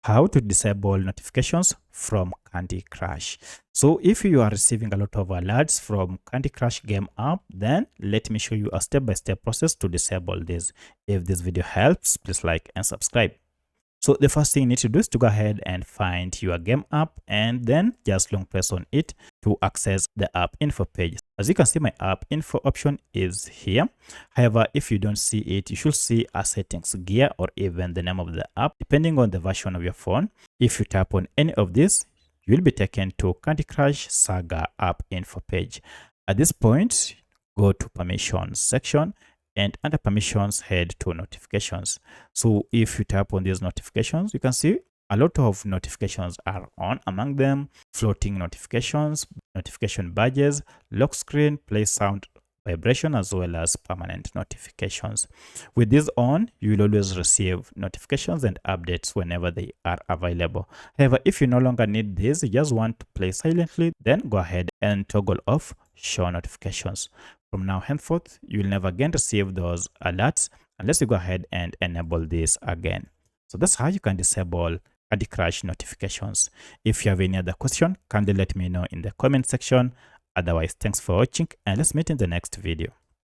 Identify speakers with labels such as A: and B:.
A: how to disable notifications from Candy Crush. So if you are receiving a lot of alerts from Candy Crush game app, then let me show you a step-by-step process to disable this. If this video helps, please like and subscribe. So the first thing you need to do is to go ahead and find your game app and then just long press on it to access the app info page. As you can see, my app info option is here. However, if you don't see it, you should see a settings gear or even the name of the app, depending on the version of your phone. If you tap on any of this, you will be taken to Candy Crush Saga app info page. At this point, go to permissions section, and under permissions, head to notifications. So if you tap on these notifications, you can see a lot of notifications are on. Among them, floating notifications, notification badges, lock screen, play sound, vibration, as well as permanent notifications. With this on, you will always receive notifications and updates whenever they are available. However, if you no longer need this, you just want to play silently, then go ahead and toggle off show notifications. From now henceforth, you will never again receive those alerts unless you go ahead and enable this again. So that's how you can disable Candy Crush notifications. If you have any other question, kindly let me know in the comment section. Otherwise, thanks for watching and let's meet in the next video.